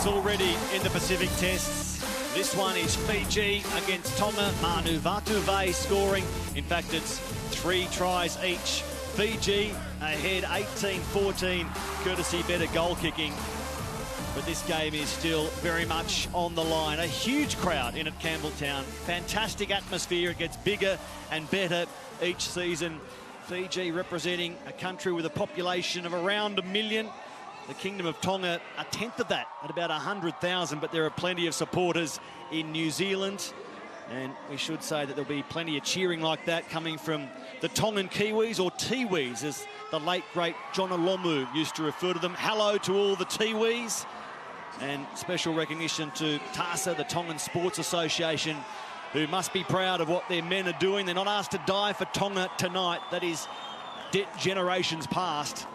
already in the Pacific Tests. This one is Fiji against Tonga. Manu Vatuvei scoring. In fact, it's 3 tries each. Fiji ahead 18-14, courtesy better goal kicking. But this game is still very much on the line. A huge crowd in at Campbelltown. Fantastic atmosphere. It gets bigger and better each season. Fiji representing a country with a population of around 1 million. The Kingdom of Tonga, a tenth of that, at about 100,000, but there are plenty of supporters in New Zealand. And we should say that there'll be plenty of cheering like that coming from the Tongan Kiwis, or Tiwis, as the late, great John Olomu used to refer to them. Hello to all the Tiwis. And special recognition to TASA, the Tongan Sports Association, who must be proud of what their men are doing. They're not asked to die for Tonga tonight. That is generations past.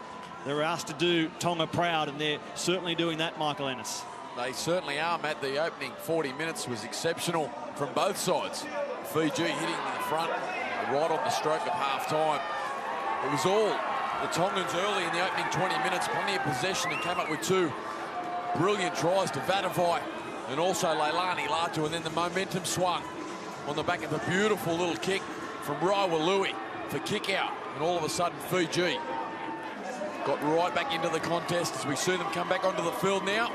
They're asked to do Tonga proud, and they're certainly doing that, Michael Ennis. They certainly are, Matt. The opening 40 minutes was exceptional from both sides. Fiji hitting in the front, right on the stroke of half-time. It was all the Tongans early in the opening 20 minutes, plenty of possession, and came up with 2 brilliant tries to Vatuvei and also Leilani Latu, and then the momentum swung on the back of a beautiful little kick from Raiwalui for kick-out, and all of a sudden Fiji got right back into the contest as we see them come back onto the field now.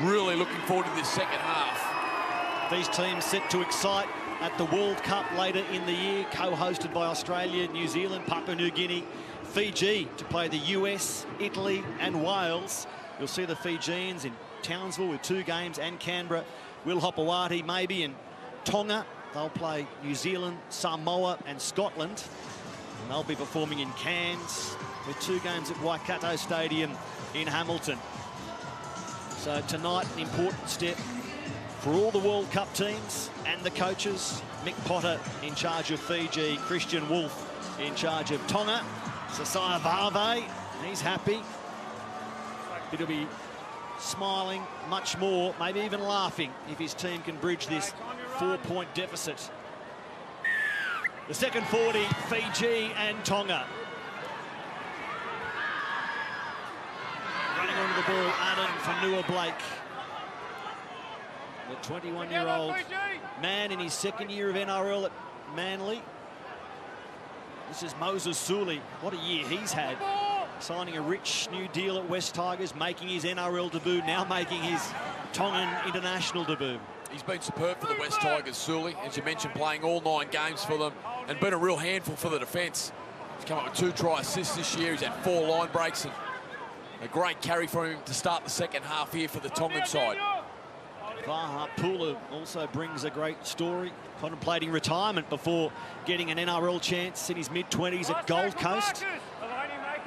Really looking forward to this second half. These teams set to excite at the World Cup later in the year, co-hosted by Australia, New Zealand, Papua New Guinea, Fiji to play the US, Italy and Wales. You'll see the Fijians in Townsville with 2 games, and Canberra. Will Hopewadi maybe, and Tonga. They'll play New Zealand, Samoa and Scotland. And they'll be performing in Cairns with 2 games at Waikato Stadium in Hamilton. So tonight, an important step for all the World Cup teams and the coaches. Mick Potter in charge of Fiji, Christian Wolf in charge of Tonga. Sasaya Vave, he's happy. He'll be smiling much more, maybe even laughing, if his team can bridge this 4-point deficit. The second 40, Fiji and Tonga. Running onto the ball, Arden Fanua-Blake. The 21-year-old man in his second year of NRL at Manly. This is Moses Suli. What a year he's had. Signing a rich new deal at West Tigers, making his NRL debut, now making his Tongan international debut. He's been superb for the West Tigers, Suli. As you mentioned, playing all 9 games for them and been a real handful for the defence. He's come up with 2 try assists this year. He's had 4 line breaks, and a great carry from him to start the second half here for the Tongan side. Vaha Pulu also brings a great story, contemplating retirement before getting an NRL chance in his mid-20s at Gold Coast.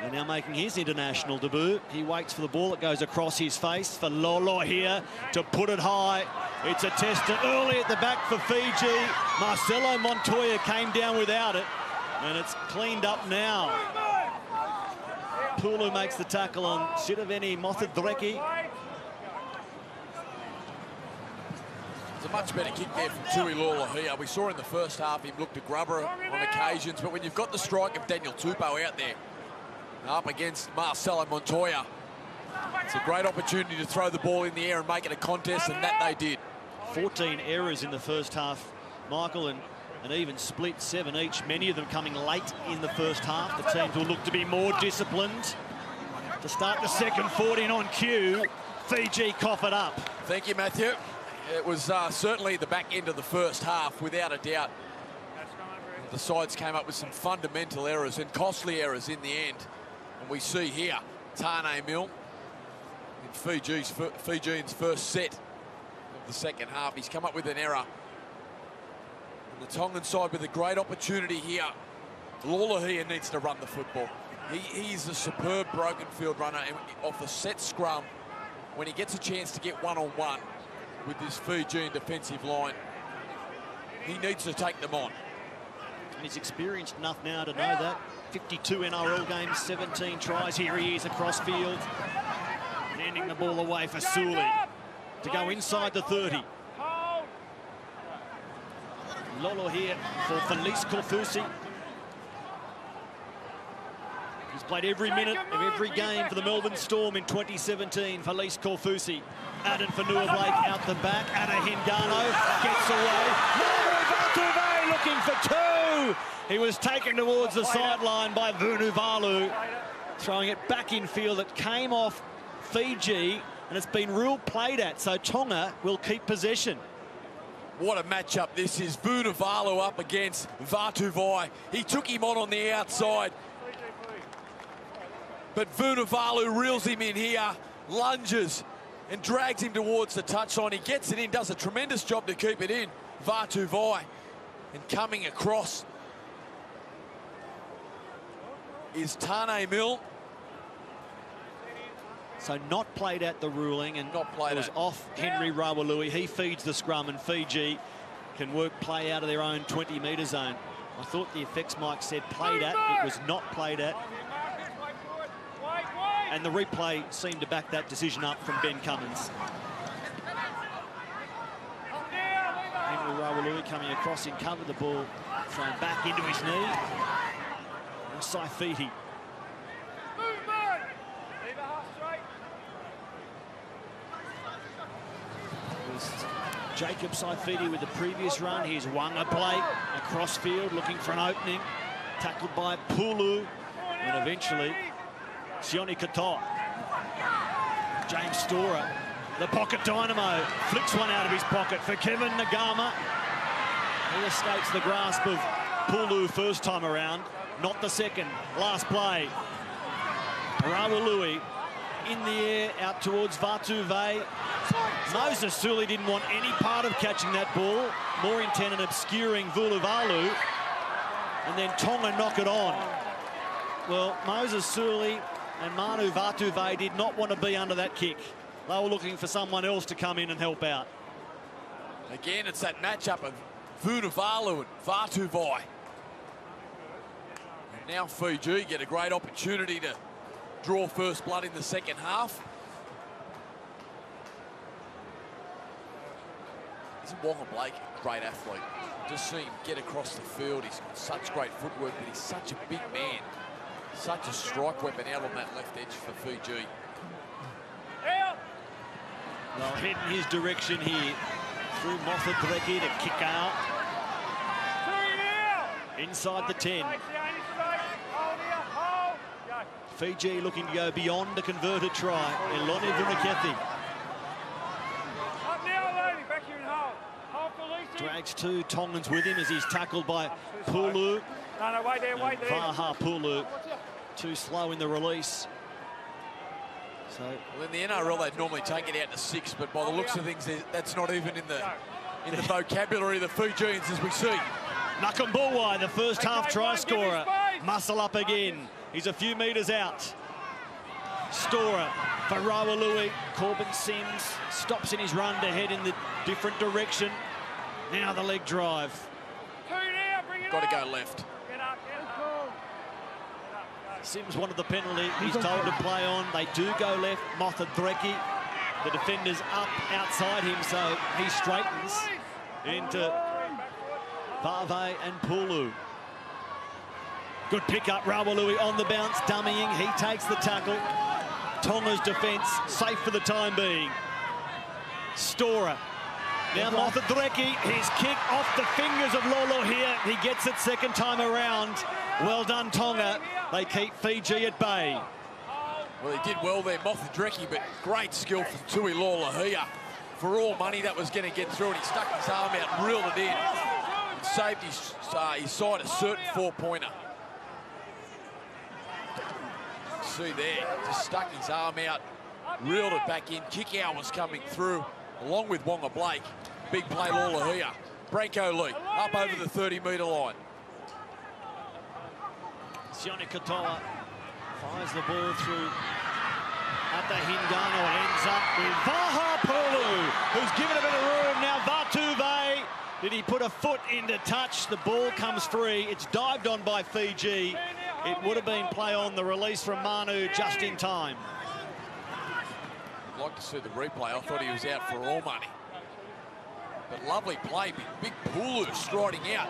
And now making his international debut. He waits for the ball that goes across his face for Lolo here to put it high. It's a tester early at the back for Fiji. Marcelo Montoya came down without it, and it's cleaned up now. Pulu makes the tackle on Siraveni Mothadreki. It's a much better kick there from Tui Lolohea. We saw in the first half him look to grubber on occasions, but when you've got the strike of Daniel Tupou out there, up against Marcelo Montoya, it's a great opportunity to throw the ball in the air and make it a contest, and that they did. 14 errors in the first half, Michael, and an even split 7 each, many of them coming late in the first half. The teams will look to be more disciplined. To start the second 14 on cue, Fiji cough it up. Thank you, Matthew. It was certainly the back end of the first half, without a doubt. The sides came up with some fundamental errors and costly errors in the end. And we see here, Tane Milne in Fijian's first set of the second half. He's come up with an error. And the Tongan side with a great opportunity here. Lolohea needs to run the football. He's a superb broken field runner, and off the set scrum, when he gets a chance to get one-on-one with this Fijian defensive line, he needs to take them on. And he's experienced enough now to know that. 52 NRL games, 17 tries. Here he is across field. And ending the ball away for Suli to go inside the 30. Lolo here for Felice Kofusi. He's played every minute of every game for the Melbourne Storm in 2017 for Lise Korfusi. Added for Nua Blake out the back. Anna Hingano gets away. Vatuve looking for two. He was taken towards the sideline by Vunivalu. Throwing it back in field. It came off Fiji and it's been real played at. So Tonga will keep possession. What a matchup this is. Vunivalu up against Vatuve. He took him on the outside. But Vunivalu reels him in here, lunges and drags him towards the touchline. He gets it in, does a tremendous job to keep it in. Vatuve, and coming across is Tane Mill. So not played at the ruling, and not played it was off Henry Rawalui. He feeds the scrum and Fiji can work play out of their own 20-metre zone. I thought the effects mic said played at. It was not played at. And the replay seemed to back that decision up from Ben Cummins. Henry Rawalui coming across in cover, the ball thrown back into his knee. And Saifiti. It was Jacob Saifiti with the previous run. Here's Wanga Blake across field looking for an opening. Tackled by Pulu. And eventually Sione Katoa. James Storer, the pocket dynamo, flicks one out of his pocket for Kevin Nagama. He escapes the grasp of Pulu first time around, not the second. Last play. Rawalui in the air out towards Vatuve. Moses Suli didn't want any part of catching that ball, more intent on obscuring Vunivalu. And then Tonga knock it on. Well, Moses Suli and Manu Vatuve did not want to be under that kick. They were looking for someone else to come in and help out. Again, it's that matchup of Vunivalu and Vatuve. And now Fiji get a great opportunity to draw first blood in the second half. Isn't Wanga Blake a great athlete? Just see him get across the field. He's got such great footwork, but he's such a big man. Such a strike weapon out on that left edge for Fiji. They'll head in his direction here. Through Mothadreki to kick out. Inside the 10. Fiji looking to go beyond a converted try. Eloni Vunakethi. Drags two Tongans with him as he's tackled by Pulu. No, wait there, wait there. Vaha Pulu, too slow in the release. So, well, in the NRL, they'd normally take it out to 6, but by the looks of things, that's not even in the vocabulary of the Fijians, as we see. Nakambuwai, the first half try scorer, muscle up again. He's a few metres out. Storer for Rawalui. Corbin Sims stops in his run to head in the different direction. Now the leg drive. Got to go left. Sims wanted the penalty. He's told to play on. They do go left. Mothadreki, the defender's up outside him, so he straightens into Vave and Pulu. Good pick-up. Rawalui on the bounce, dummying. He takes the tackle. Tonga's defence safe for the time being. Storer. Now Mothadreki, his kick off the fingers of Lolo here. He gets it second time around. Well done, Tonga. They keep Fiji at bay. Well, he did well there, Mothadreki, but great skill from Tui Lolo here. For all money, that was going to get through, and he stuck his arm out and reeled it in. And saved his side a certain 4-pointer. See there, just stuck his arm out, reeled it back in. Kick out was coming through, along with Wanga Blake. Big play, Lawler here. Branko Lee up over the 30-metre line. Sione Katoa fires the ball through at the Hingano. Ends up with Vaha Pulu, who's given a bit of room. Now Vatuve, did he put a foot into touch? The ball comes free. It's dived on by Fiji. It would have been play on. The release from Manu just in time. I'd like to see the replay. I thought he was out for all money. But lovely play. Big Pulu striding out.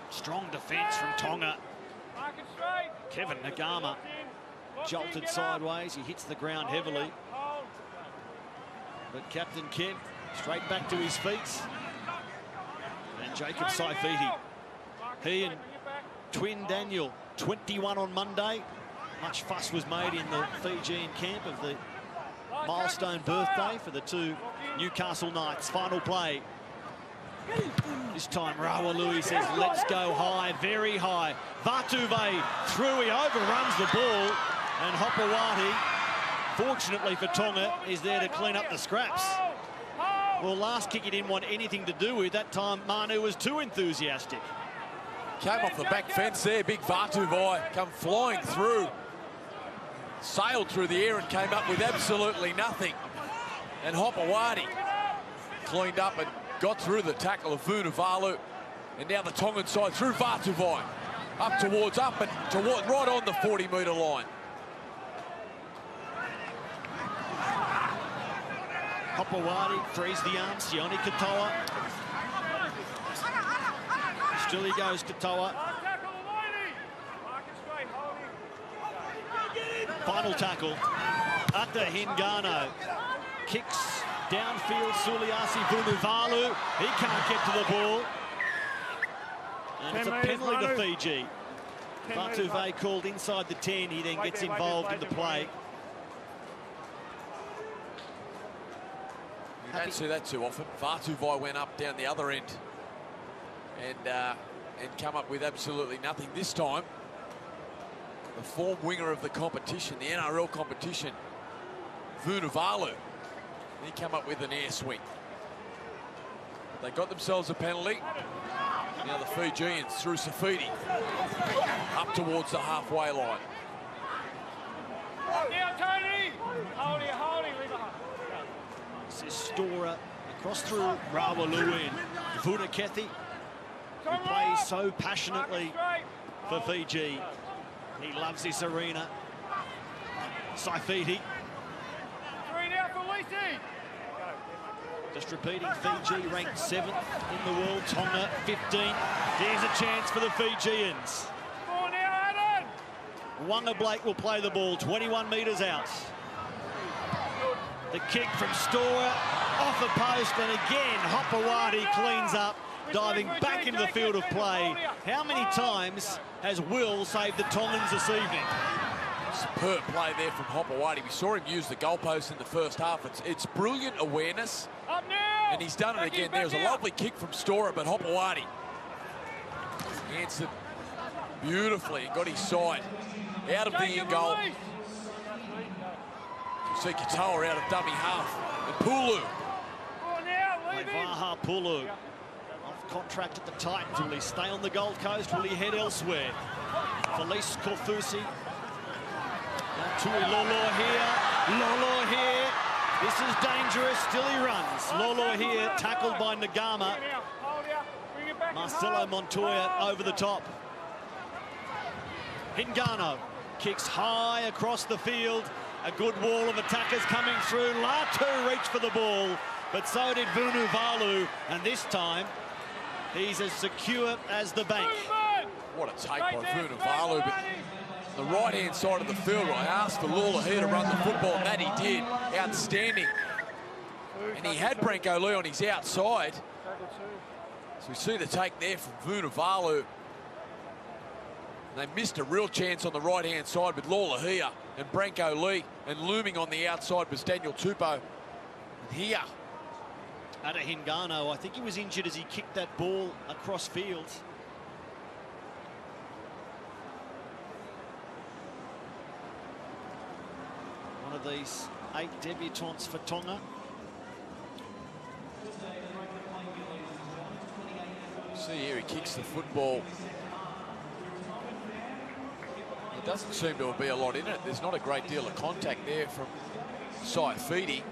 Strong defence from Tonga. Kevin Nagama jolted sideways. He hits the ground heavily. But Captain Kev straight back to his feet. And Jacob Saifiti. He and twin Daniel, 21 on Monday. Much fuss was made in the Fijian camp of the milestone birthday for the two Newcastle Knights. Final play. This time Rawalui says, let's go high, very high. Vatuve through, he overruns the ball. And Hopewadi, fortunately for Tonga, is there to clean up the scraps. Well, last kick he didn't want anything to do with. That time Manu was too enthusiastic. Came off the back fence there, big Vatuvai come flying through. Sailed through the air and came up with absolutely nothing. And Hopewadi cleaned up and got through the tackle of Vunivalu. And now the Tongan side through Vatuvai. Up and toward, right on the 40-metre line. Hopewadi frees the arm, Sione Katoa. Still he goes, Katoa. Final tackle. Ata Hingano kicks downfield. Suliasi Vunivalu. He can't get to the ball. And it's a penalty to Fiji. Vatuve called inside the 10. He then gets involved in the play. You don't see that too often. Vatuvai went up down the other end and come up with absolutely nothing. This time, the form winger of the competition, the NRL competition, Vunivalu, he came up with an air swing. They got themselves a penalty. Now the Fijians through Saifiti up towards the halfway line. Now, Tony! Hold it, This is Stora across through Rawalui and Vunakethi, who plays so passionately for Fiji. He loves this arena. Saifiti. 3 now for Lisi. Just repeating, Fiji ranked 7th in the world, Tonga 15. Here's a chance for the Fijians. 4 now, Adam. Wanga Blake will play the ball, 21 metres out. The kick from Stora, off the post, and again, Hopewadi cleans up, diving back into the field of play. How many times has Will saved the Tongans this evening? Superb play there from Hopewadi. We saw him use the goalpost in the first half. It's brilliant awareness, Up now. and he's done it again. There's a lovely kick from Stora, but Hopewadi answered beautifully and got his side out of the in-goal. See Katoa out of dummy half. And Pulu. 4 now, leave him. Vaha Pulu off contract at the Titans. Will he stay on the Gold Coast? Will he head elsewhere? Felice Kofusi. Now Tui Lolo here. Lolo here. This is dangerous. Still he runs. Lolo here, tackled by Nagama. Marcelo Montoya over the top. Hingano kicks high across the field. A good wall of attackers coming through. Latu reached for the ball, but so did Vunivalu. And this time, he's as secure as the bank. What a take by Vunivalu, but the right-hand side of the field, I asked for Lula here to run the football, and that he did. Outstanding. And he had Branko Lee on his outside. So we see the take there from Vunivalu. They missed a real chance on the right-hand side with Lola here and Branko Lee, and looming on the outside was Daniel Tupou. And here, Ata Hingano, I think he was injured as he kicked that ball across field. One of these 8 debutants for Tonga. see here he kicks the football. There doesn't seem to be a lot in it. There's not a great deal of contact there from Saifiti.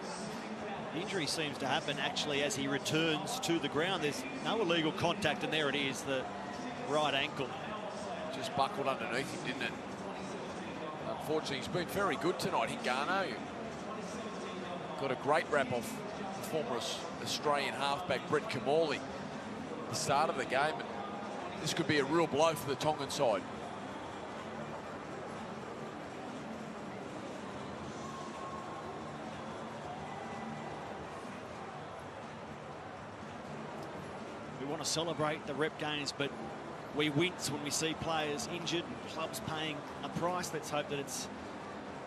The injury seems to happen actually as he returns to the ground. There's no illegal contact, and there it is, the right ankle. Just buckled underneath him, didn't it? Unfortunately, he's been very good tonight, Hingano. Got a great rap off the former Australian halfback Brett Kamali at the start of the game. And this could be a real blow for the Tongan side. want to celebrate the rep gains, but we wince when we see players injured, clubs paying a price. Let's hope that it's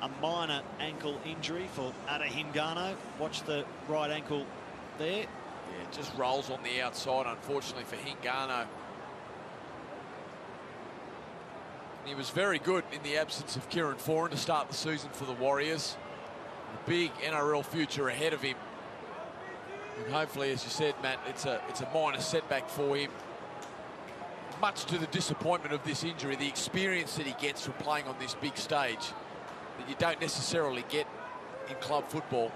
a minor ankle injury for Ada Hingano. Watch the right ankle there. Yeah, it just rolls on the outside, unfortunately, for Hingano. He was very good in the absence of Kieran Foran to start the season for the Warriors. A big NRL future ahead of him. And hopefully, as you said, Matt, it's a minor setback for him. Much to the disappointment of this injury, the experience that he gets from playing on this big stage that you don't necessarily get in club football.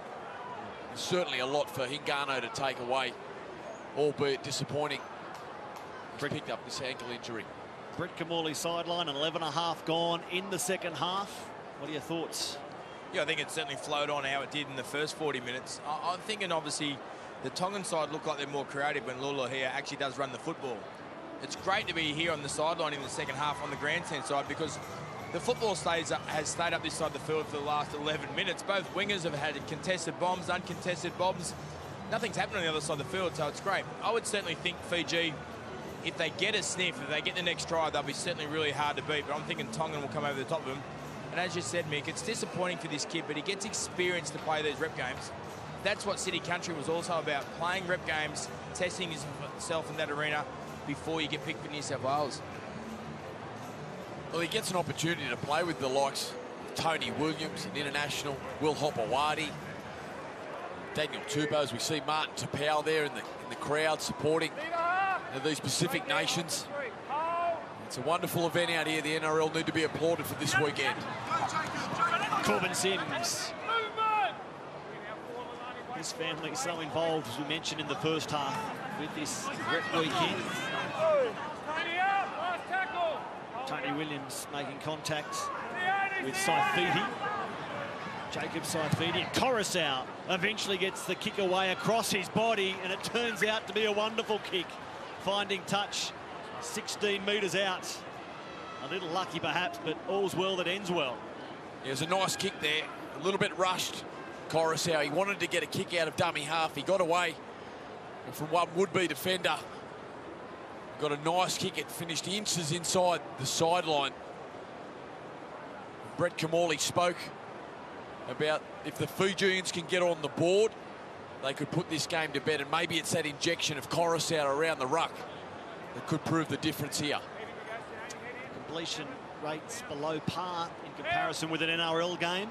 There's certainly a lot for Hingano to take away, albeit disappointing. He's picked up this ankle injury. Brett Kamali sideline, 11.5 gone in the second half. What are your thoughts? Yeah, I think it certainly flowed on how it did in the first 40 minutes. I'm thinking, obviously, the Tongan side look like they're more creative when Lula here actually does run the football. It's great to be here on the sideline in the second half on the grandstand side, because the football has stayed up this side of the field for the last 11 minutes. Both wingers have had contested bombs, uncontested bombs. Nothing's happened on the other side of the field, so it's great. I would certainly think Fiji, if they get a sniff, if they get the next try, they'll be certainly really hard to beat. But I'm thinking Tongan will come over the top of them. And as you said, Mick, it's disappointing for this kid, but he gets experience to play these rep games. That's what City Country was also about, playing rep games, testing himself in that arena before you get picked for New South Wales. Well, he gets an opportunity to play with the likes of Tony Williams, an international, Will Hopewadi, Daniel Tupou, as we see Martin Tapau there in the crowd supporting these Pacific nations. It's a wonderful event out here. The NRL need to be applauded for this weekend. Corbin Sims. His family is so involved, as we mentioned in the first half, with this rep weekend. Tony Williams making contact with Saifidi. Jacob Saifidi, and Coruscant eventually gets the kick away across his body, and it turns out to be a wonderful kick, finding touch 16 metres out. A little lucky perhaps, but all's well that ends well. There's a nice kick there, a little bit rushed. Coruscant, he wanted to get a kick out of dummy half. He got away from one would-be defender. Got a nice kick. It finished inches inside the sideline. Brett Kamali spoke about if the Fijians can get on the board, they could put this game to bed, and maybe it's that injection of Coruscant around the ruck that could prove the difference here. Completion rates below par in comparison with an NRL game.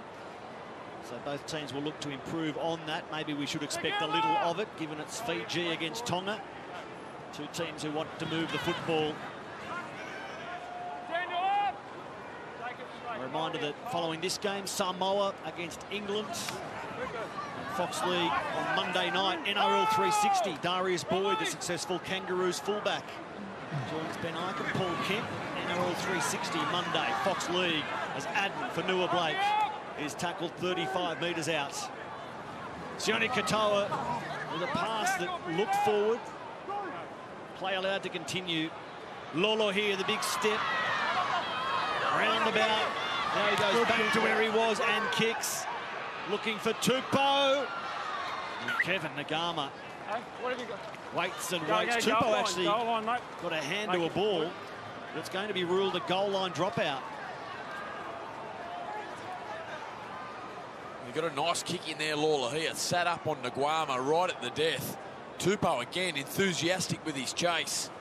So both teams will look to improve on that. Maybe we should expect a little of it, given it's Fiji against Tonga. Two teams who want to move the football. A reminder that following this game, Samoa against England. And Fox League on Monday night, NRL 360. Darius Boyd, the successful Kangaroos fullback, joins Ben Ike and Paul Kemp. NRL 360 Monday, Fox League, as Adden for Nua Blake is tackled 35 metres out. Sione Katoa with a pass that looked forward. Play allowed to continue. Lolo here, the big step. Roundabout. Now he goes back to where he was and kicks. Looking for Tupou. And Kevin Nagama waits and waits. Tupou actually got a hand to a ball. But it's going to be ruled a goal line dropout. He got a nice kick in there, Lawler here. Sat up on Nagama right at the death. Tupou again enthusiastic with his chase.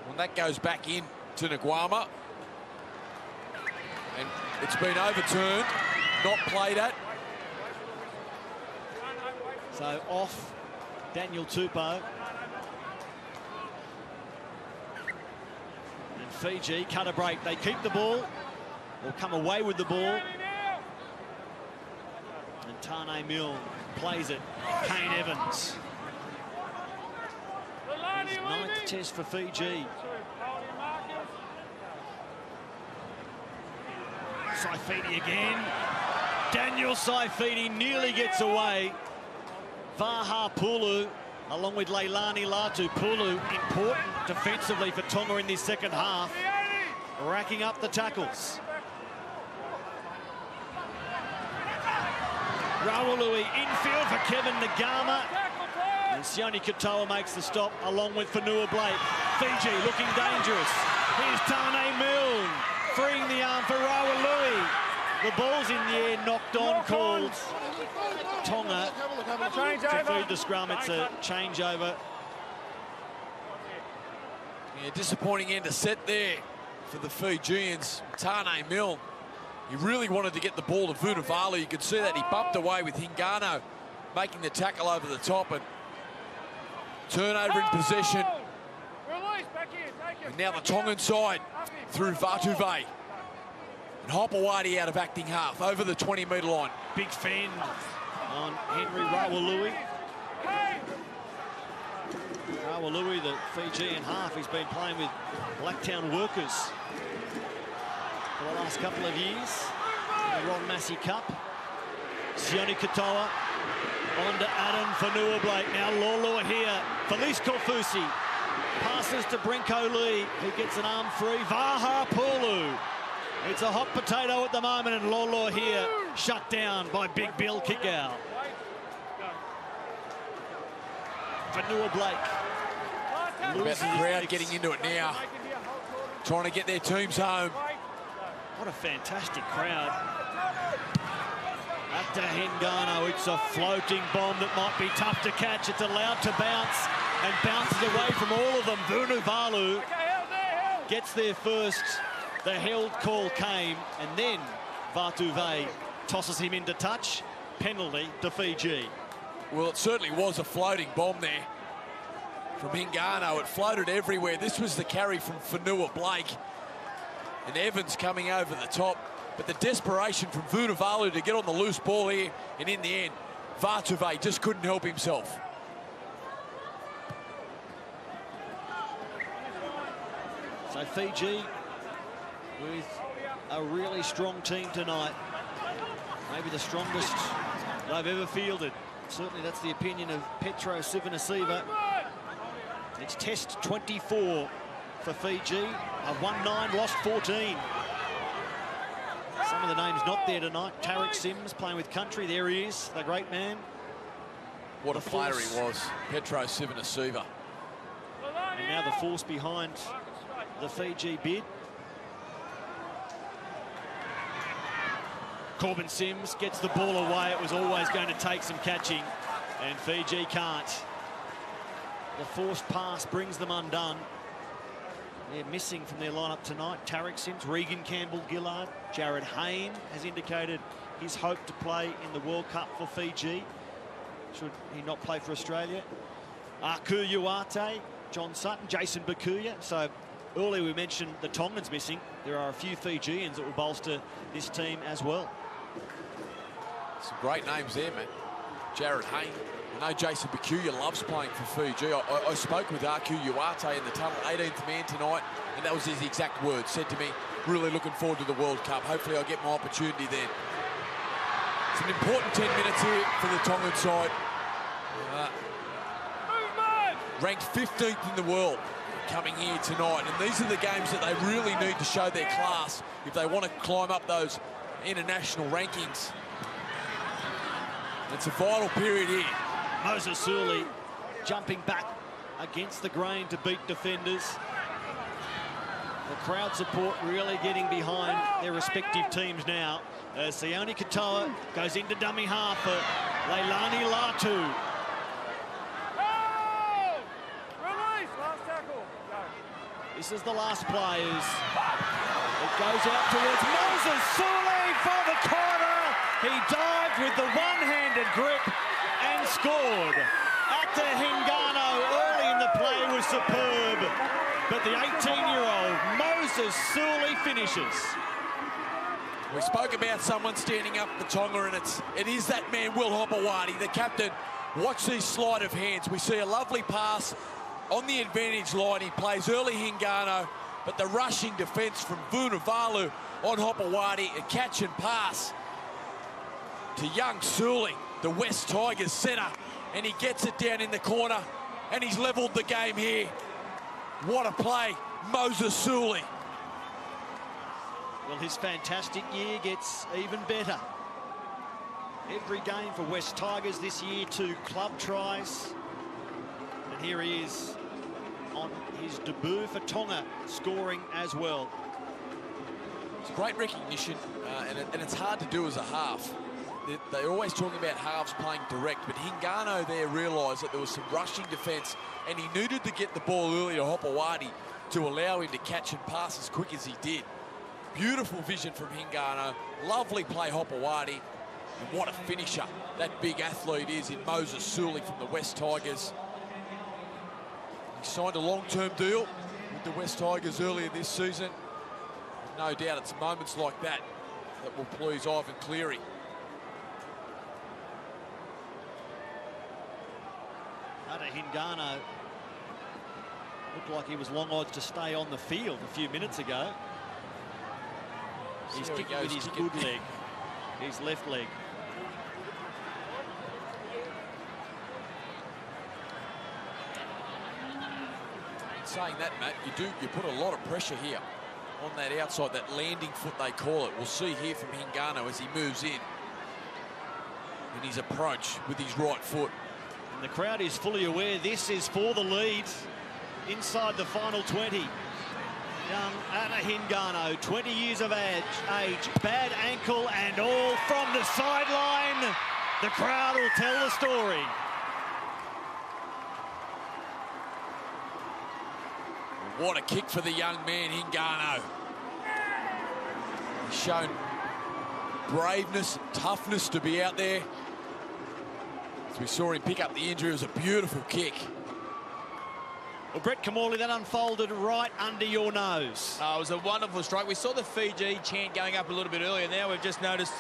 Well, that goes back in to Nagama. And it's been overturned, not played at. So off Daniel Tupou. And Fiji cut a break. They keep the ball, or come away with the ball. And Tane Milne plays it. Kane Evans. His 9th test for Fiji. Saifidi again. Daniel Saifidi nearly gets away. Vaha Pulu, along with Leilani Latu. Pulu, important defensively for Tonga in this second half, racking up the tackles. Rawalui infield for Kevin Nagama. And Sione Katoa makes the stop along with Fanua Blake. Fiji looking dangerous. Here's Tane Milne freeing the arm for Rawalui. The ball's in the air, knocked on, called Tonga to feed the scrum. It's a changeover. Yeah, disappointing end of set there for the Fijians. Tane Milne, he really wanted to get the ball to Vunivalu. You could see that he bumped away with Hingano making the tackle over the top, and turnover in possession. And now the Tongan side through Vatuve. And Hopewadi out of acting half over the 20-metre line. Big fend on Henry Rawalui. Rawalui, the Fijian half, he's been playing with Blacktown Workers for the last couple of years. The Ron Massey Cup. Sione Katoa on to Adam Fanua Blake. Now Lolo here. Felice Kofusi passes to Brinko Lee, who gets an arm free. Vaha Pulu. It's a hot potato at the moment, and Lolo here shut down by Big Bill Kickout. Fanua Blake. About the crowd getting into it now, trying to get their teams home. What a fantastic crowd. At Hingano, it's a floating bomb that might be tough to catch. It's allowed to bounce and bounces away from all of them. Vunivalu gets there first. The held call came, and then Vatuve tosses him into touch. Penalty to Fiji. Well, it certainly was a floating bomb there from Hingano. It floated everywhere. This was the carry from Fanua Blake. And Evans coming over the top. But the desperation from Vunivalu to get on the loose ball here, and in the end, Vatuve just couldn't help himself. So Fiji with a really strong team tonight. Maybe the strongest they've ever fielded. Certainly that's the opinion of Petro Sivanasiva. It's test 24 for Fiji. Won 9, lost 14. Some of the names not there tonight. Tarek Sims playing with country. There he is, the great man. What a player he was, Petro Sivanasiva. And now the force behind the Fiji bid. Corbin Sims gets the ball away. It was always going to take some catching, and Fiji can't. The forced pass brings them undone. They're missing from their lineup tonight. Tarek Sims, Regan Campbell-Gillard, Jared Hayne has indicated his hope to play in the World Cup for Fiji. Should he not play for Australia? Aku Uate, John Sutton, Jason Bakuya. So earlier we mentioned the Tongans missing. There are a few Fijians that will bolster this team as well. Some great names there, man. Jared Hayne. I know Jason Bakuya loves playing for Fiji. I spoke with Aku Uate in the tunnel, 18th man tonight, and that was his exact words. Said to me, really looking forward to the World Cup. Hopefully I'll get my opportunity then. It's an important 10 minutes here for the Tongan side. Ranked 15th in the world coming here tonight, and these are the games that they really need to show their class if they want to climb up those international rankings. It's a vital period here. Moses Suli jumping back against the grain to beat defenders. The crowd support really getting behind their respective teams now. Sione Katoa goes into dummy half for Leilani Latu. This is the last players. It goes out towards Moses Suli for the corner. He dived with the one-handed grip and scored. Ata Hingano early in the play was superb, but the 18-year-old Moses Suli finishes. We spoke about someone standing up for Tonga, and it is that man, Will Hopewadi, the captain. Watch these sleight of hands. We see a lovely pass on the advantage line. He plays early Hingano, but the rushing defence from Vunivalu on Hopewadi, a catch and pass to young Suli, the West Tigers centre, and he gets it down in the corner, and he's levelled the game here. What a play, Moses Suli. Well, his fantastic year gets even better. Every game for West Tigers this year, 2 club tries. here he is on his debut for Tonga, scoring as well. It's great recognition, and it's hard to do as a half. They're always talking about halves playing direct, but Hingano there realised that there was some rushing defence, and he needed to get the ball early to Hopewadi to allow him to catch and pass as quick as he did. Beautiful vision from Hingano. Lovely play, Hopewadi. And what a finisher that big athlete is in Moses Suli from the West Tigers. He signed a long-term deal with the West Tigers earlier this season. No doubt it's moments like that that will please Ivan Cleary. Hingano looked like he was long odds to stay on the field a few minutes ago. He's kicking with his good leg, his left leg. Saying that, Matt, you put a lot of pressure here on that outside, that landing foot they call it. We'll see here from Hingano as he moves in his approach with his right foot. And the crowd is fully aware this is for the lead inside the final 20. Young Anna Hingano, 20 years of age, bad ankle and all from the sideline. The crowd will tell the story. What a kick for the young man, Hingano. He's shown braveness, toughness to be out there. As we saw him pick up the injury, it was a beautiful kick. Well, Brett Kamali, that unfolded right under your nose. It was a wonderful strike. We saw the Fiji chant going up a little bit earlier. Now we've just noticed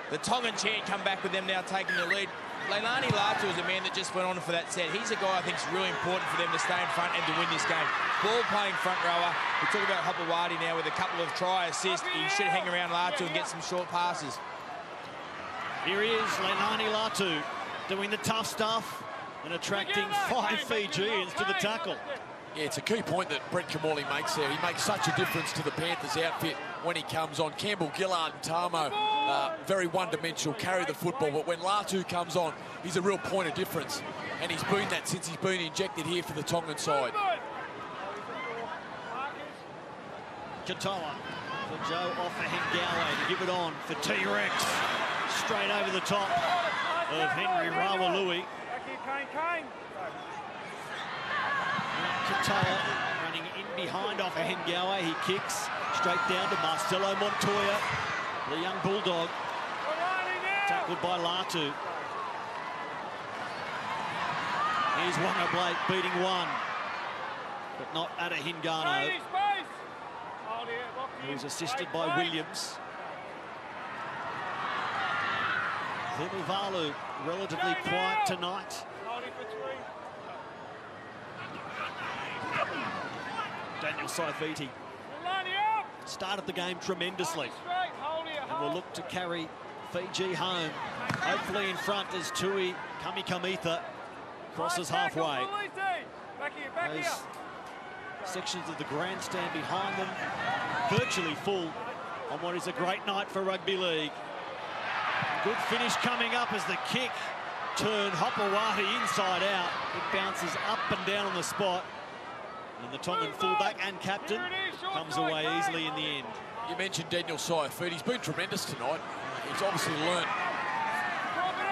the Tongan chant come back with them now taking the lead. Leilani Latu is a man that just went on for that set. He's a guy I think is really important for them to stay in front and to win this game. Ball playing front rower. We talk about Hopewadi now with a couple of try assists. He should hang around Latu and get some short passes. Here he is, Leilani Latu, doing the tough stuff and attracting 5 Fijians to the tackle. Yeah, it's a key point that Brett Kamali makes there. He makes such a difference to the Panthers outfit when he comes on. Campbell, Gillard and Tamo, very one-dimensional, carry the football, but when Latu comes on, he's a real point of difference. And he's been that since he's been injected here for the Tongan side. Katoa for Joe off for Hengawe to give it on for T-Rex. Straight over the top of Henry Rawalui. Katoa running in behind off of Hengawe. He kicks straight down to Marcelo Montoya, the young bulldog. Tackled by Latu. Here's Wanga Blake beating one, but not Ada Hingano, who's assisted by Williams. Vunivalu relatively quiet tonight. Daniel Saifiti started the game tremendously and will look to carry Fiji home. Hopefully in front as Tui Kamikamitha crosses halfway. Those sections of the grandstand behind them virtually full on what is a great night for rugby league. Good finish coming up as the kick turned Hopewadi inside out. It bounces up and down on the spot. And the Tongan fullback and captain comes away easily in the end. You mentioned Daniel Saifiti. He's been tremendous tonight. He's obviously learnt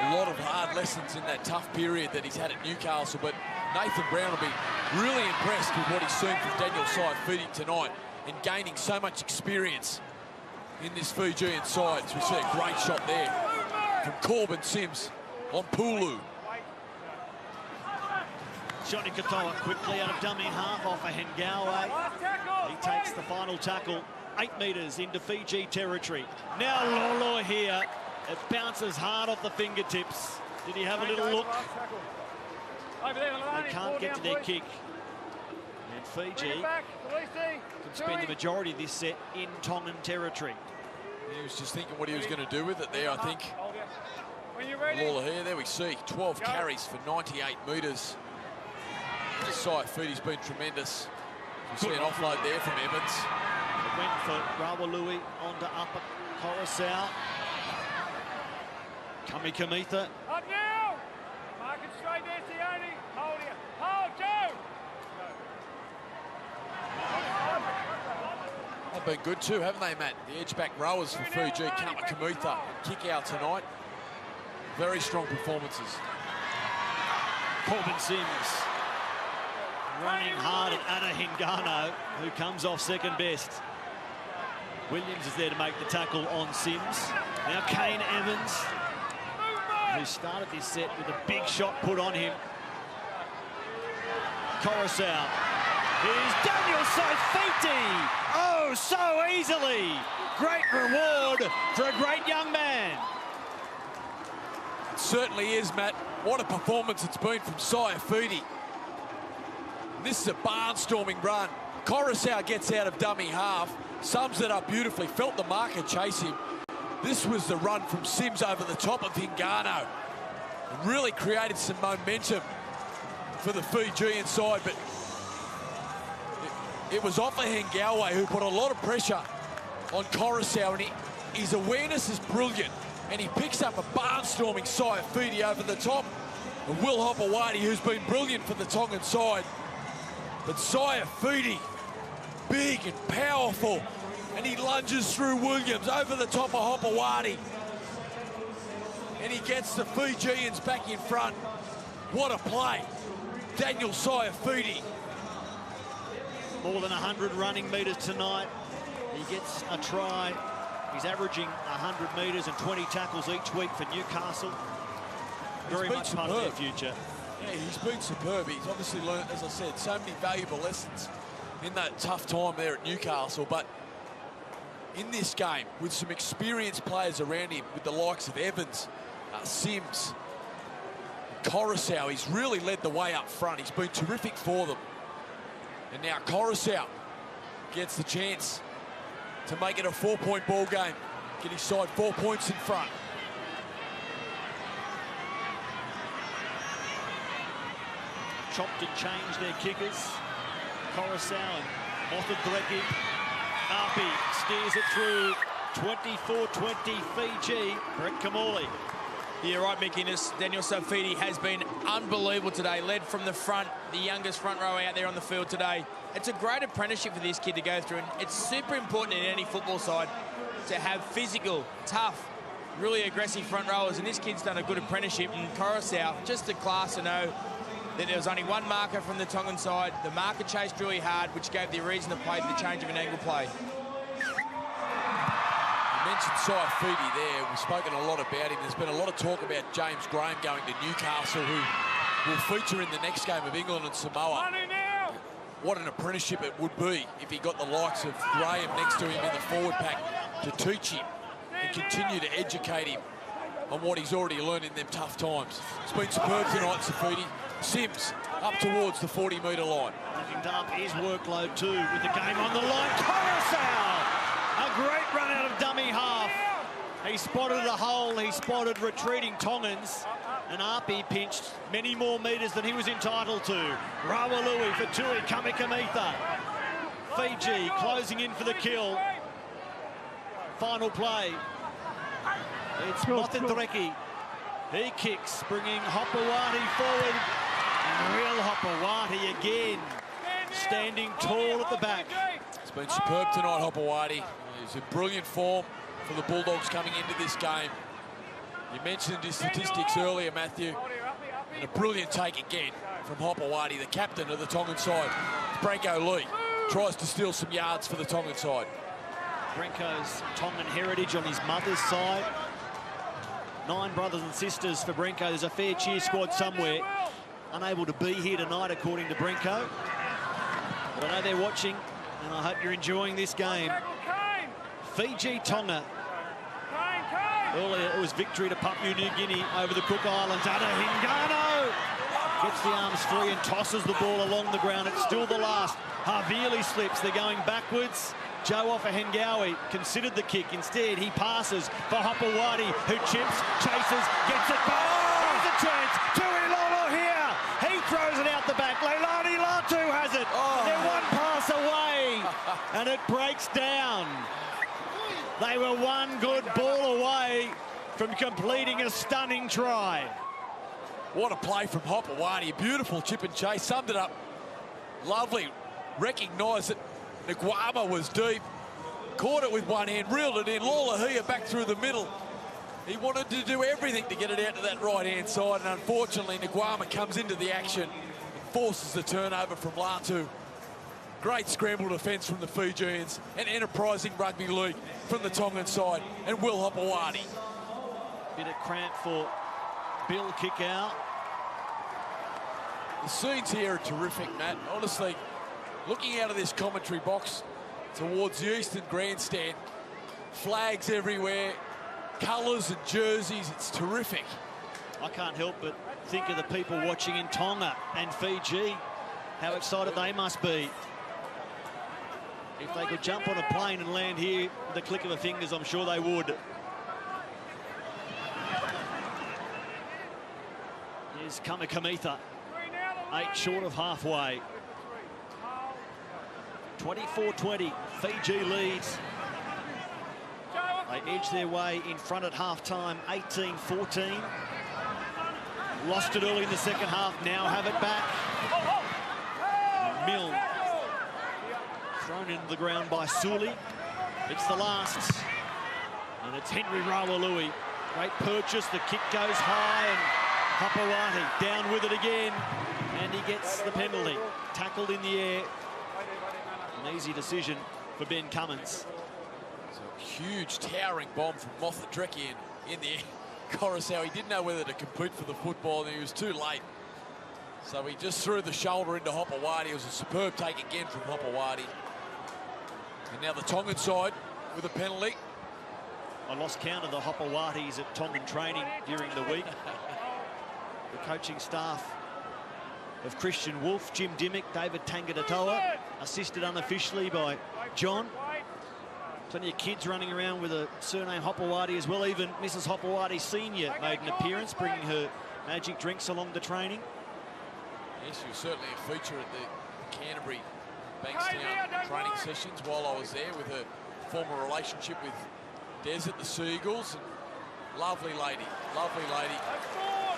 a lot of hard lessons in that tough period that he's had at Newcastle, but Nathan Brown will be really impressed with what he's seen from Daniel Saifiti tonight and gaining so much experience in this Fijian side. So we see a great shot there from Corbin Sims on Pulu. Johnny Katoa quickly out of dummy half off of Hengawe. He takes the final tackle 8 metres into Fiji territory. Now Lolo here. It bounces hard off the fingertips. Did he have a little look? They can't get to their kick. And Fiji can spend the majority of this set in Tongan territory. He was just thinking what he was going to do with it there, I think. Lawler here, there we see 12 carries for 98 metres. Saifiti's been tremendous. You see an offload there from Evans. It went for Rawalui onto upper Coruscant. Kamikamitha. Up now! Mark it straight there, Sione. Hold here. They've been good too, haven't they, Matt? The edge-back rowers for Fiji, Kamitha and kick out tonight. Very strong performances. Corbin Sims running hard at Anna Hingano, who comes off second best. Williams is there to make the tackle on Sims. Now Kane Evans, who started this set with a big shot put on him. Coruscant. Here's Daniel Saifiti. Oh, so easily. Great reward for a great young man. It certainly is, Matt. What a performance it's been from Saifiti. This is a barnstorming run. Coruscant gets out of dummy half, sums it up beautifully, felt the marker chase him. This was the run from Sims over the top of Hingano. Really created some momentum for the Fijian side, but it was Ofa Hengawe who put a lot of pressure on Coruscant, and his awareness is brilliant, and he picks up a barnstorming Saifiti over the top of Will Hopewadi, who's been brilliant for the Tongan side. But Saifiti, big and powerful, and he lunges through Williams over the top of Hopewadi. And he gets the Fijians back in front. What a play. Daniel Saifiti. More than 100 running metres tonight. He gets a try. He's averaging 100 metres and 20 tackles each week for Newcastle. Very much part of their future. Yeah, he's been superb. He's obviously learned, as I said, so many valuable lessons in that tough time there at Newcastle. But in this game, with some experienced players around him, with the likes of Evans, Sims, Coruscant, he's really led the way up front. He's been terrific for them. And now Coruscant gets the chance to make it a 4-point ball game. Get his side 4 points in front. Chopped and changed their kickers. Coruscant and Mothadreki. Arpi steers it through. 24-20 Fiji. Brett Kamali. Yeah, right, Mick Innes. Daniel Saifiti has been unbelievable today. Led from the front, the youngest front row out there on the field today. It's a great apprenticeship for this kid to go through, and it's super important in any football side to have physical, tough, really aggressive front rowers, and this kid's done a good apprenticeship. And Coruscant, just a class to know that there was only one marker from the Tongan side. The marker chased really hard, which gave the reason to play the change of an angle play. You mentioned Saifiti there. We've spoken a lot about him. There's been a lot of talk about James Graham going to Newcastle, who will feature in the next game of England and Samoa. What an apprenticeship it would be if he got the likes of Graham next to him in the forward pack to teach him and continue to educate him on what he's already learned in them tough times. It's been superb tonight, Saifiti. Sims up towards the 40-metre line. Looking up his workload too with the game on the line. Coruscant! A great run out of dummy half. He spotted the hole, he spotted retreating Tongans, and Arpi pinched many more metres than he was entitled to. Rawalui for Tui Kamikamitha. Fiji closing in for the kill. Final play. It's Mothadreki. He kicks, bringing Hopewadi forward. Real Hopewadi again, standing tall at the back. It's been superb tonight, Hopewadi. He's in brilliant form for the Bulldogs coming into this game. You mentioned his statistics earlier, Matthew. And a brilliant take again from Hopewadi, the captain of the Tongan side. Branko Lee tries to steal some yards for the Tongan side. Brenko's Tongan heritage on his mother's side. 9 brothers and sisters for Brenko. There's a fair cheer squad somewhere. Unable to be here tonight, according to Brenko. But I know they're watching, and I hope you're enjoying this game. Fiji, Tonga. Earlier, it was victory to Papua New Guinea over the Cook Islands. Anna Hingano gets the arms free and tosses the ball along the ground. It's still the last. Havili slips. They're going backwards. Joe Ofa Hengawe considered the kick. Instead, he passes for Hopewadi, who chips, chases, gets it back. There's a chance. Tui Lolo here. He throws it out the back. Leilani Latu has it. They're one pass away, and it breaks down. They were one good ball away from completing a stunning try. What a play from Hopewadi. Beautiful chip and chase. Summed it up. Lovely. Recognised that Nguama was deep. Caught it with one hand, reeled it in. Lolohea back through the middle. He wanted to do everything to get it out to that right-hand side, and unfortunately, Nguama comes into the action and forces the turnover from Latu. Great scramble defence from the Fijians, and enterprising rugby league from the Tongan side, and Will Hopewadi. Bit of cramp for Bill kick out. The scenes here are terrific, Matt. Honestly, looking out of this commentary box towards the Eastern Grandstand, flags everywhere, colours and jerseys, it's terrific. I can't help but think of the people watching in Tonga and Fiji, how excited they must be. If they could jump on a plane and land here with the click of the fingers, I'm sure they would. Here's Kamikamitha, 8 short of halfway. 24-20, Fiji leads. They edge their way in front at half-time, 18-14. Lost it early in the second half, now have it back. Milne thrown into the ground by Suli. It's the last, and it's Henry Rawalui. Great purchase, the kick goes high, and Hopewadi down with it again, and he gets the penalty. Tackled in the air. An easy decision for Ben Cummins. So a huge towering bomb from Mothadreki in the air. Coruscant, he didn't know whether to compete for the football, and he was too late. So he just threw the shoulder into Hopewadi. It was a superb take again from Hopewadi. And now the Tongan side with a penalty. I lost count of the Hopowatis at Tongan training during the week. The coaching staff of Christian Wolf, Jim Dimmick, David Tangatatoa, assisted unofficially by John. Plenty of kids running around with a surname Hopewadi as well. Even Mrs. Hopewadi Senior made an appearance, bringing her magic drinks along to training. Yes, she was certainly a feature at the Canterbury Bankstown training sessions while I was there, with her former relationship with Des at the Seagulls. Lovely lady,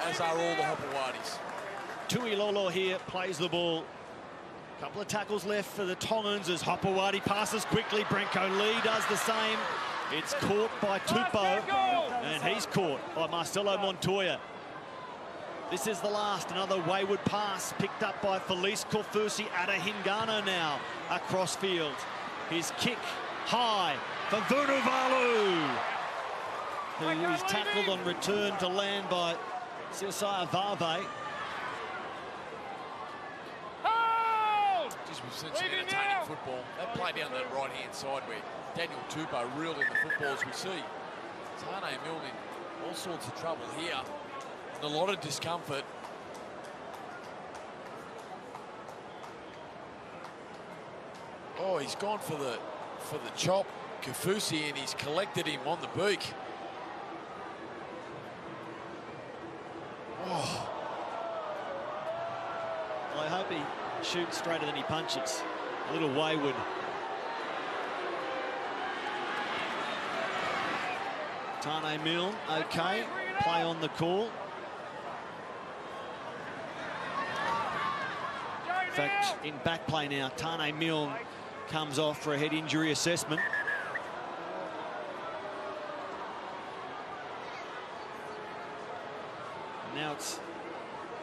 as are all the Hopowadis. Tuilolo here plays the ball. Couple of tackles left for the Tongans as Hopewadi passes quickly. Brenko Lee does the same. It's caught by Tupou, and he's caught by Marcelo Montoya. This is the last. Another wayward pass picked up by Felice Korfusi. Adahingano now across field. His kick high for Vunivalu, who is tackled on return to land by Siosaya Vave. We've seen some entertaining football. They play down that right-hand side where Daniel Tupou reeled in the football, as we see Tane Milne in all sorts of trouble here, and a lot of discomfort. Oh, he's gone for the chop, Kafusi, and he's collected him on the beak. Oh. I hope he shoots straighter than he punches. A little wayward. Tane Milne, okay. Play on the call. In fact, in back play now, Tane Milne comes off for a head injury assessment. And now it's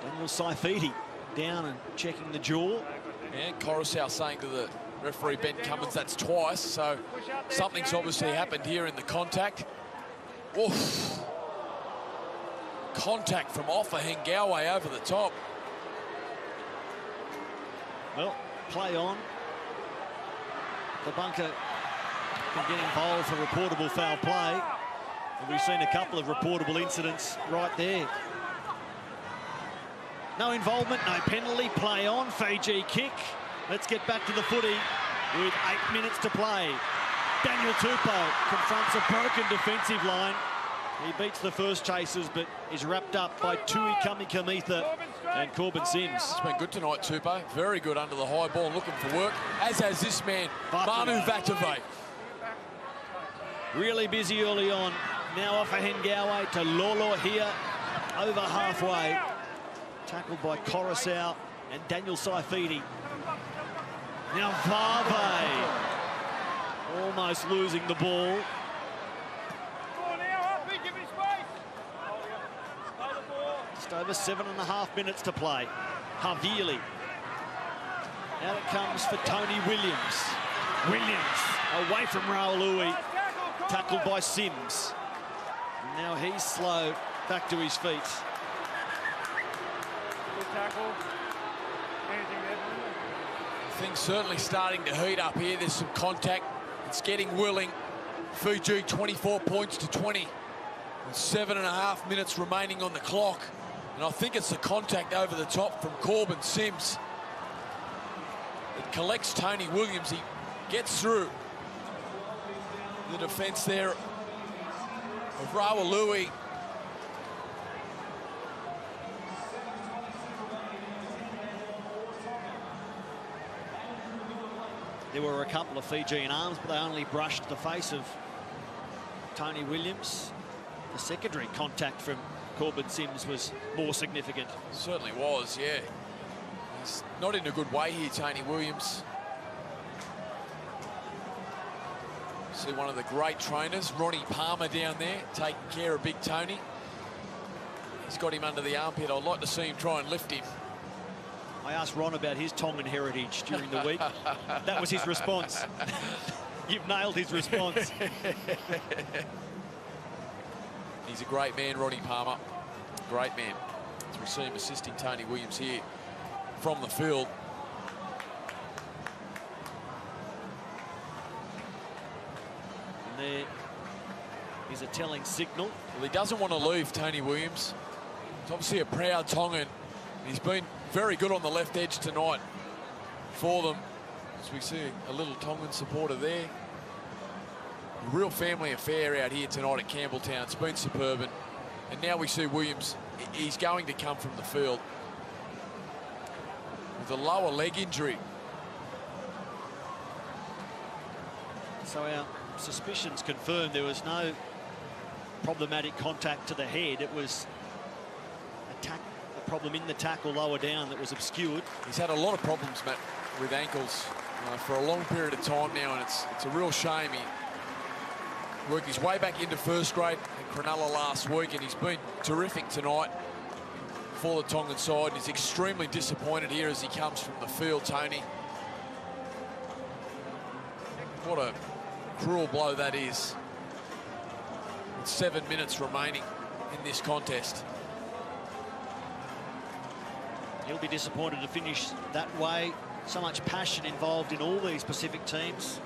Daniel Saifidi down and checking the jaw. And Coruscant saying to the referee, Ben Cummins, that's twice, so something's obviously happened here in the contact. Oof. Contact from Offa Hengawe over the top. Well, play on. The bunker can get involved for reportable foul play. And we've seen a couple of reportable incidents right there. No involvement, no penalty, play on, Fiji kick. Let's get back to the footy with 8 minutes to play. Daniel Tupou confronts a broken defensive line. He beats the first chasers, but is wrapped up by Tui Kamikamitha and Corbin Sims. It's been good tonight, Tupou. Very good under the high ball, looking for work, as has this man, Manu Vatuvei. Really busy early on. Now off a Hengawe to Lolo here, over halfway. Tackled by Coruscant and Daniel Saifidi. Now Vave almost losing the ball. Go on now, up, give me space. Play the ball. Just over 7.5 minutes to play. Havili. Out it comes for Tony Williams. Williams away from Raului. Tackled by Sims. And now he's slow back to his feet. Good tackle. Anything there? Things certainly starting to heat up here. There's some contact. It's getting willing. Fiji 24 points to 20. With 7.5 minutes remaining on the clock. And I think it's the contact over the top from Corbin Sims. It collects Tony Williams. He gets through the defence there of Raului. There were a couple of Fijian arms, but they only brushed the face of Tony Williams. The secondary contact from Corbin Sims was more significant. Certainly was, yeah. He's not in a good way here, Tony Williams. See one of the great trainers, Ronnie Palmer, down there, taking care of Big Tony. He's got him under the armpit. I'd like to see him try and lift him. I asked Ron about his Tongan heritage during the week. That was his response. You've nailed his response. He's a great man, Ronnie Palmer. Great man. As we see him assisting Tony Williams here from the field. And there is a telling signal. Well, he doesn't want to leave, Tony Williams. He's obviously a proud Tongan. He's been very good on the left edge tonight for them. As we see a little Tongan supporter there. A real family affair out here tonight at Campbelltown. It's been superb. And now we see Williams. He's going to come from the field with a lower leg injury. So our suspicions confirmed there was no problematic contact to the head. It was a problem in the tackle lower down that was obscured. He's had a lot of problems, Matt, with ankles for a long period of time now, and it's a real shame. He worked his way back into first grade at Cronulla last week, and he's been terrific tonight for the Tongan side. He's extremely disappointed here as he comes from the field, Tony. What a cruel blow that is. With 7 minutes remaining in this contest. He'll be disappointed to finish that way. So much passion involved in all these Pacific teams,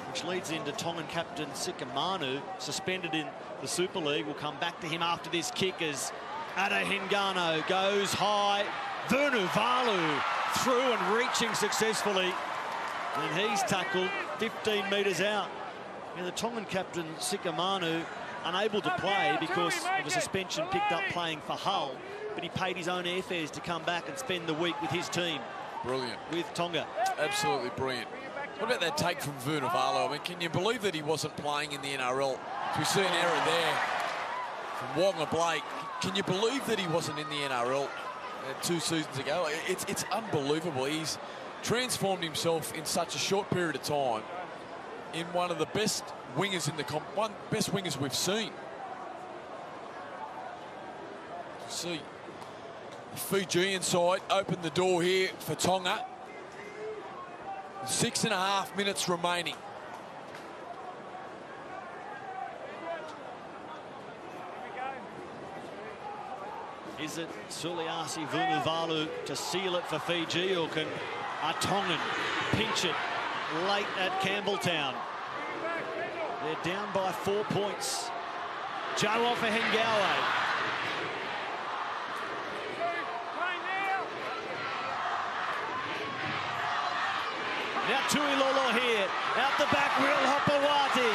which leads into Tongan captain Sika Manu, suspended in the Super League. We'll come back to him after this kick as Ada Hingano goes high. Vunivalu through and reaching successfully. And he's tackled 15 metres out. And the Tongan captain Sika Manu unable to play because of a suspension picked up playing for Hull, but he paid his own airfares to come back and spend the week with his team. Brilliant. With Tonga. Absolutely brilliant. What about that take from Vunivalu? I mean, can you believe that he wasn't playing in the NRL? We see an error there from Wonga Blake. Can you believe that he wasn't in the NRL 2 seasons ago? It's unbelievable. He's transformed himself in such a short period of time in one of the best wingers in the best wingers we've seen. You see the Fijian side open the door here for Tonga. 6.5 minutes remaining. Is it Suliasi Vunivalu to seal it for Fiji, or can a Tongan pinch it late at Campbelltown? They're down by 4 points. Joe off for Hengawe. Now Tuilolo here, out the back, Will Hopewati.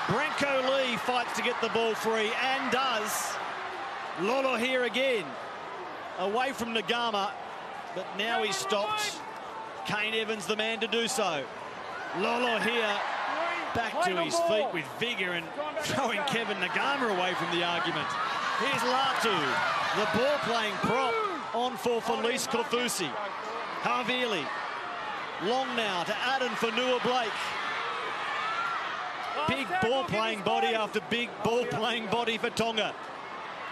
Branko Lee fights to get the ball free, and does. Lolo here again, away from Nagama, but now he's stopped. Kane Evans the man to do so. Lolo here, back to his feet with vigour and throwing Kevin Nagama away from the argument. Here's Latu, the ball playing prop, on for Felice Kofusi. Havili Long now to Adam for Blake. Big ball-playing body after big ball-playing body for Tonga.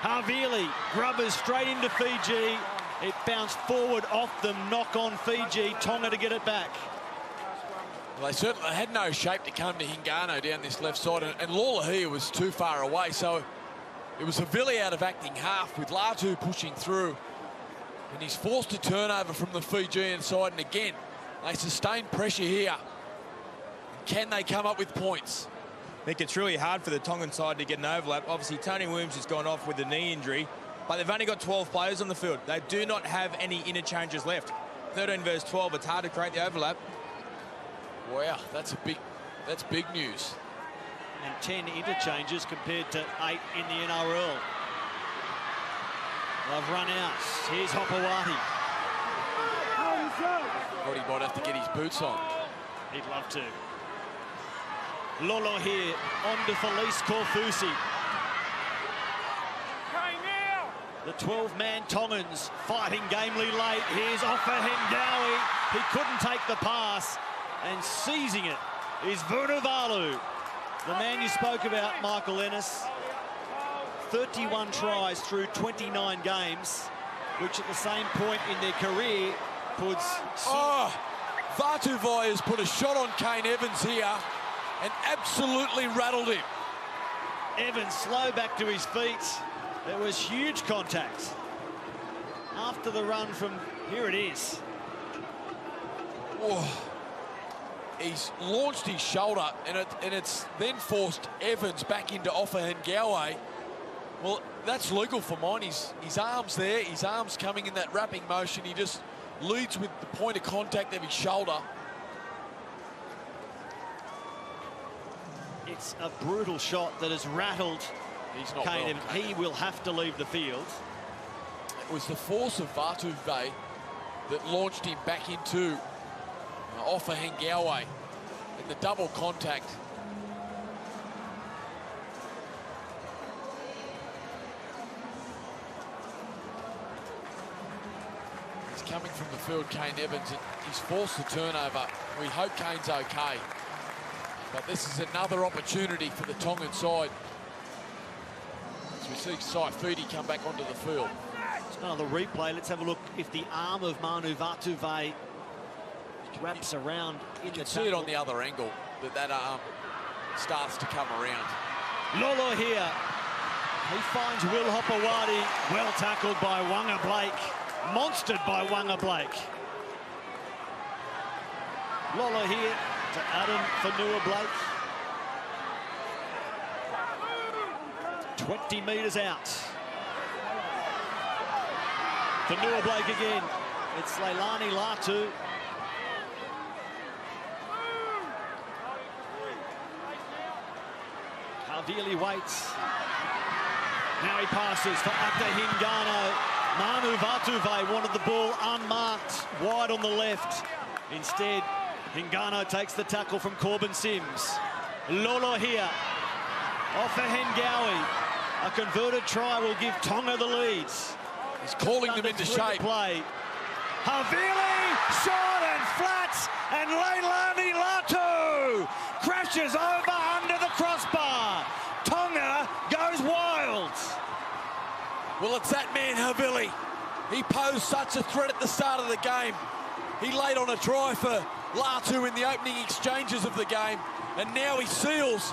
Havili, grubbers straight into Fiji. It bounced forward off them, knock on Fiji. Tonga to get it back. Well, they certainly had no shape to come to Hingano down this left side, and Lolohea was too far away, so it was Havili out of acting half with Latu pushing through, and he's forced a turnover from the Fijian side, and again, they sustain pressure here. Can they come up with points? I think it's really hard for the Tongan side to get an overlap. Obviously, Tony Williams has gone off with a knee injury, but they've only got 12 players on the field. They do not have any interchanges left. 13 versus 12, it's hard to create the overlap. Wow, that's big news. And 10 interchanges compared to 8 in the NRL. They've run out. Here's Hopewadi. Thought he might have to get his boots on. He'd love to. Lolo here, on to Felice Korfusi. The 12-man Tongans fighting gamely late. Here's Offa Hengawi. He couldn't take the pass, and seizing it is Vunivalu. The man you spoke about, Michael Ennis. 31 tries through 29 games, which at the same point in their career puts... Oh, Vatuvai has put a shot on Kane Evans here and absolutely rattled him. Evans slow back to his feet. There was huge contact after the run from... Here it is. Whoa. He's launched his shoulder, and it's then forced Evans back into Offa Hengawi. Well, that's legal for mine. His arm's there, his arm's coming in that wrapping motion. He just leads with the point of contact of his shoulder. It's a brutal shot that has rattled Kane Evans. He will have to leave the field. It was the force of Vatuvei that launched him back into Offa Hengawi in the double contact. He's coming from the field, Kane Evans. He's forced the turnover. We hope Kane's okay. But this is another opportunity for the Tongan side. As we see Saifidi come back onto the field. It's another replay. Let's have a look if the arm of Manu Vatuvei wraps around. You can see it on the other angle, that arm starts to come around. Lolo here. He finds Will Hopewadi. Well tackled by Wanga Blake. Monstered by Wanga Blake. Lolo here to Adam Fanua Blake. 20 metres out. Fanua Blake again. It's Leilani Latu. Havili waits. Now he passes for Ata Hingano. Manu Vatuvei wanted the ball unmarked, wide on the left. Instead, Hingano takes the tackle from Corbin Sims. Lolo here. Offa Hengawi. A converted try will give Tonga the leads. He's calling them into shape. Play. Havili, short and flat, and Leilani Latu crashes over under the crossbar. Tonga goes wild. Well, it's that man, Havili. He posed such a threat at the start of the game. He laid on a try for Latu in the opening exchanges of the game, and now he seals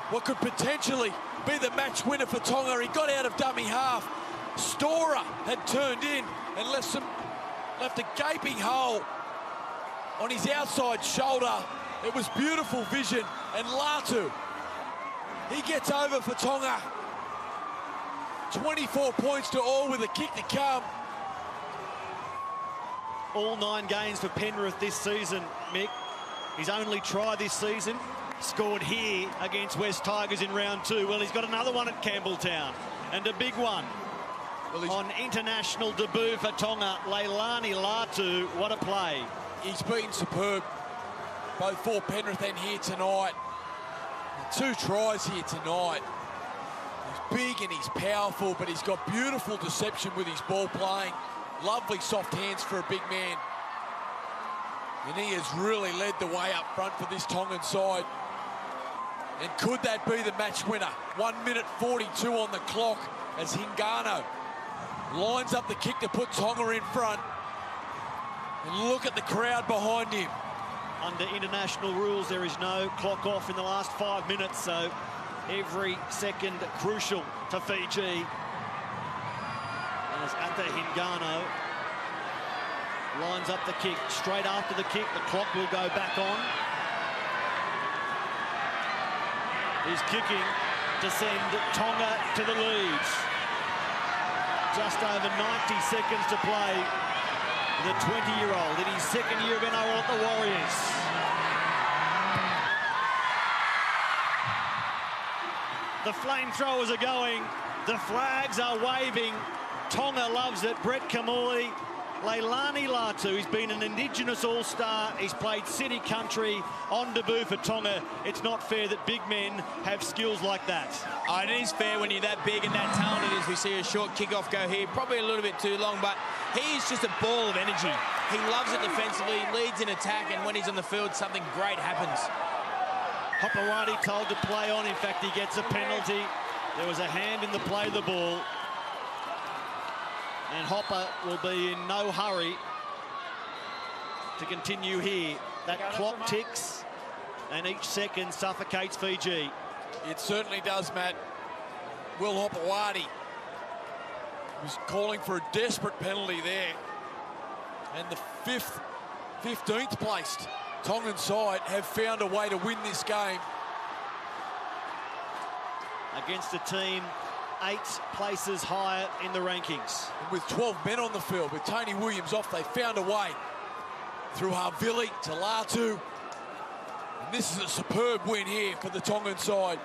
what could potentially be the match winner for Tonga. He got out of dummy half. Stora had turned in and left a gaping hole on his outside shoulder. It was beautiful vision, and Latu, he gets over for Tonga. 24 points to all with a kick to come. All 9 games for Penrith this season, Mick. His only try this season scored here against West Tigers in round 2. Well, he's got another one at Campbelltown, and a big one. Well, on international debut for Tonga, Leilani Latu. What a play. He's been superb, both for Penrith and here tonight. 2 tries here tonight. He's big and he's powerful, but he's got beautiful deception with his ball playing. Lovely soft hands for a big man. And he has really led the way up front for this Tongan side. And could that be the match winner? 1 minute 42 on the clock as Hingano lines up the kick to put Tonga in front. And look at the crowd behind him. Under international rules, there is no clock off in the last 5 minutes, so every second crucial to Fiji. As Ata Hingano lines up the kick. Straight after the kick, the clock will go back on. He's kicking to send Tonga to the lead. Just over 90 seconds to play. The 20-year-old in his second year of NRL at the Warriors. The flamethrowers are going. The flags are waving. Tonga loves it. Brett Kamoi, Leilani Latu, he's been an Indigenous All-Star. He's played City Country on debut for Tonga. It's not fair that big men have skills like that. Oh, it is fair when you're that big and that talented as we see a short kick-off go here. Probably a little bit too long, but he is just a ball of energy. He loves it defensively, leads in attack, and when he's on the field, something great happens. Hopewadi told to play on. In fact, he gets a penalty. There was a hand in the play of the ball. And Hopper will be in no hurry to continue here. That clock ticks, and each second suffocates Fiji. It certainly does, Matt. Will Hopewadi was calling for a desperate penalty there. And the 15th placed Tongan side have found a way to win this game. Against a team 8 places higher in the rankings. And with 12 men on the field, with Tony Williams off, they found a way through Havili to Latu. And this is a superb win here for the Tongan side.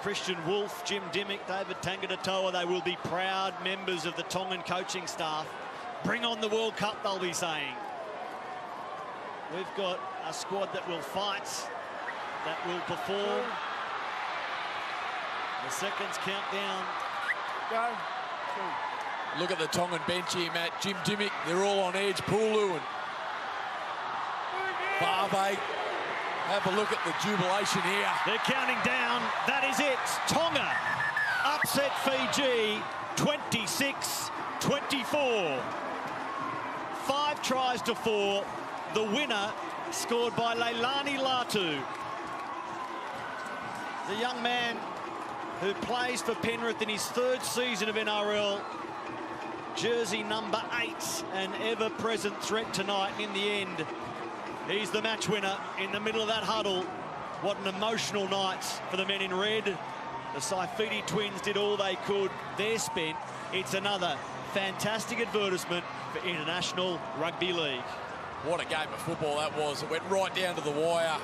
Christian Wolf, Jim Dimmick, David Tangata-Toa, they will be proud members of the Tongan coaching staff. Bring on the World Cup, they'll be saying. We've got a squad that will fight, that will perform. The seconds count down. Go. Look at the Tongan bench here, Matt. Jim Dimmick, they're all on edge. Pulu and Barbe. Have a look at the jubilation here. They're counting down. That is it. Tonga upset Fiji 26-24. 5 tries to 4. The winner scored by Leilani Latu. The young man who plays for Penrith in his 3rd season of NRL. Jersey number 8, an ever-present threat tonight. In the end, he's the match winner in the middle of that huddle. What an emotional night for the men in red. The Saifiti twins did all they could. They're spent. It's another fantastic advertisement for International Rugby League. What a game of football that was. It went right down to the wire.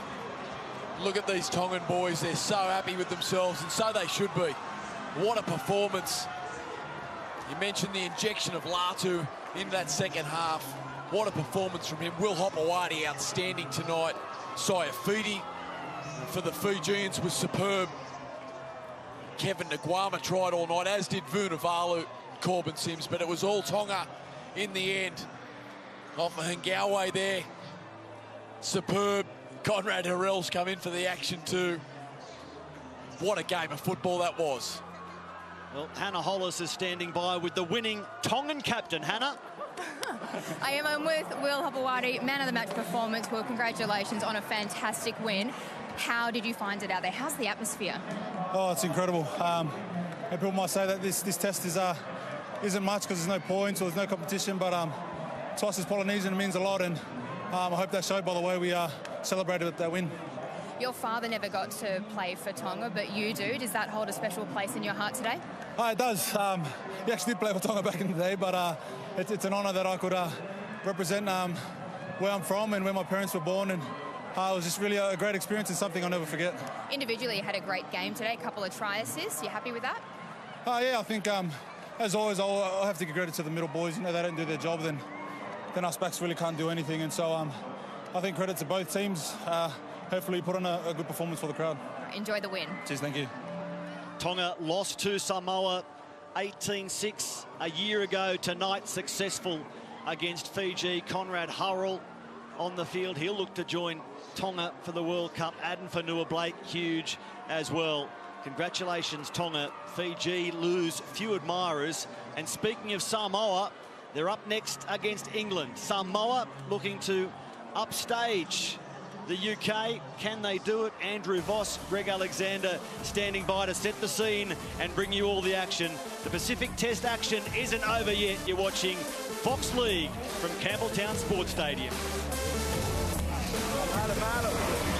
Look at these Tongan boys. They're so happy with themselves, and so they should be. What a performance. You mentioned the injection of Latu into that second half. What a performance from him. Will Hopewadi outstanding tonight. Saifiti for the Fijians was superb. Kevin Nguama tried all night, as did Vunivalu, Corbin Sims, but it was all Tonga in the end. Off of Ngawe there. Superb. Conrad Harrell's come in for the action too. What a game of football that was. Well, Hannah Hollis is standing by with the winning Tongan captain. Hannah? I'm with Will Hopewadi, man of the match performance. Will, congratulations on a fantastic win. How did you find it out there? How's the atmosphere? Oh, it's incredible. People might say that this test isn't much because there's no points or there's no competition, but to us as Polynesian it means a lot, and I hope that showed by the way we celebrated with that win. Your father never got to play for Tonga, but you do. Does that hold a special place in your heart today? It does. He actually did play for Tonga back in the day, but it's an honour that I could represent where I'm from and where my parents were born, and it was just really a great experience and something I'll never forget. Individually, you had a great game today, a couple of try assists. You happy with that? Yeah, I think, as always, I'll have to give credit to the middle boys. You know, they don't do their job, then us backs really can't do anything, and so I think credit to both teams. Hopefully put on a good performance for the crowd. Enjoy the win. Cheers, thank you. Tonga lost to Samoa 18-6 a year ago. Tonight successful against Fiji. Conrad Hurrell on the field. He'll look to join Tonga for the World Cup. Aden Fanua-Blake, huge as well. Congratulations, Tonga. Fiji lose few admirers. And speaking of Samoa, they're up next against England. Samoa looking to upstage the UK. Can they do it? Andrew Voss, Greg Alexander standing by to set the scene and bring you all the action. The Pacific Test action isn't over yet. You're watching Fox League from Campbelltown Sports Stadium. Madam.